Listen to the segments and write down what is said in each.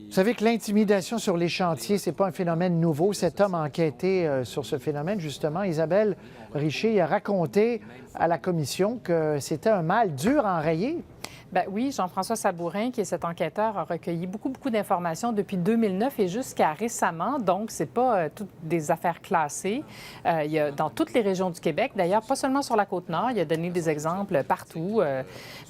Vous savez que l'intimidation sur les chantiers, c'est pas un phénomène nouveau. Cet homme a enquêté sur ce phénomène, justement. Isabelle Richer a raconté à la commission que c'était un mal dur à enrayer. Bien oui, Jean-François Sabourin, qui est cet enquêteur, a recueilli beaucoup d'informations depuis 2009 et jusqu'à récemment. Donc, c'est pas toutes des affaires classées. Il y a dans toutes les régions du Québec, d'ailleurs, pas seulement sur la Côte-Nord. Il a donné des exemples partout.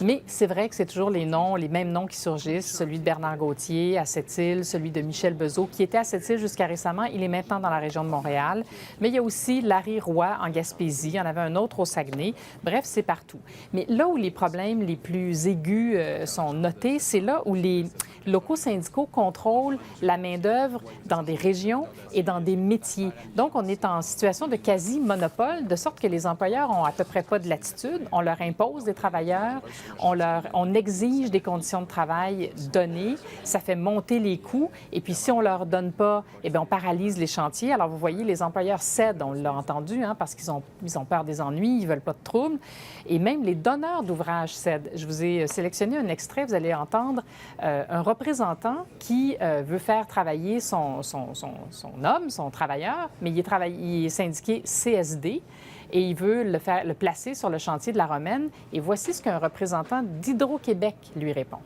Mais c'est vrai que c'est toujours les mêmes noms qui surgissent. Celui de Bernard Gauthier à Sept-Îles, celui de Michel Bezeau, qui était à Sept-Îles jusqu'à récemment. Il est maintenant dans la région de Montréal. Mais il y a aussi Larry Roy en Gaspésie. Il y en avait un autre au Saguenay. Bref, c'est partout. Mais là où les problèmes les plus aigus sont notés, c'est là où les locaux syndicaux contrôlent la main-d'œuvre dans des régions et dans des métiers. Donc, on est en situation de quasi-monopole, de sorte que les employeurs ont à peu près pas de latitude. On leur impose des travailleurs, on exige des conditions de travail données, ça fait monter les coûts, et puis si on leur donne pas, eh bien, on paralyse les chantiers. Alors, vous voyez, les employeurs cèdent, on l'a entendu, parce qu'ils ont peur des ennuis, ils veulent pas de troubles, et même les donneurs d'ouvrages cèdent. Je vous ai sélectionné un extrait, vous allez entendre un représentant qui veut faire travailler son homme, son travailleur, mais il est syndiqué CSD et il veut le placer sur le chantier de la Romaine. Et voici ce qu'un représentant d'Hydro-Québec lui répond.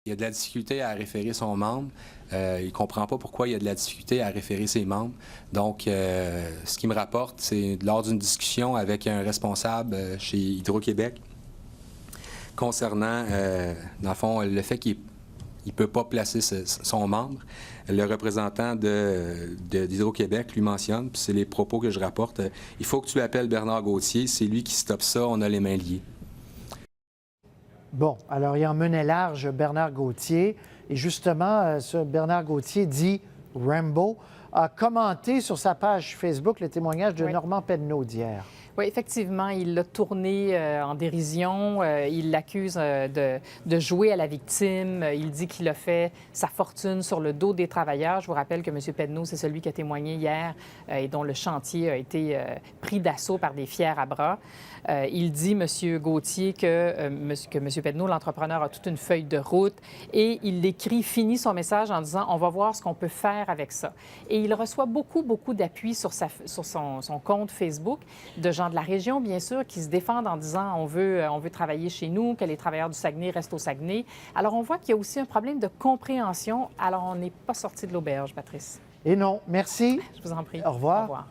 Il y a de la difficulté à référer son membre. Il ne comprend pas pourquoi il y a de la difficulté à référer ses membres. Donc, ce qu'il me rapporte, c'est lors d'une discussion avec un responsable chez Hydro-Québec concernant, dans le fond, le fait qu'il ne peut pas placer son membre. Le représentant d'Hydro-Québec lui mentionne, puis c'est les propos que je rapporte, il faut que tu appelles Bernard Gauthier, c'est lui qui stoppe ça, on a les mains liées. Bon, alors il en menait large Bernard Gauthier. Et justement, ce Bernard Gauthier, dit Rambo, a commenté sur sa page Facebook le témoignage de Normand Pedneau d'hier. Oui, effectivement, il l'a tourné en dérision. Il l'accuse de jouer à la victime. Il dit qu'il a fait sa fortune sur le dos des travailleurs. Je vous rappelle que M. Pedneau, c'est celui qui a témoigné hier et dont le chantier a été pris d'assaut par des fiers à bras. Il dit, M. Gauthier, que M. Pedneau, l'entrepreneur, a toute une feuille de route et il finit son message en disant « On va voir ce qu'on peut faire avec ça ». Et il reçoit beaucoup d'appui sur son compte Facebook de gens de la région, bien sûr, qui se défendent en disant on veut travailler chez nous, que les travailleurs du Saguenay restent au Saguenay. Alors, on voit qu'il y a aussi un problème de compréhension. Alors, on n'est pas sorti de l'auberge, Patrice. Et non, merci. Je vous en prie. Au revoir. Au revoir.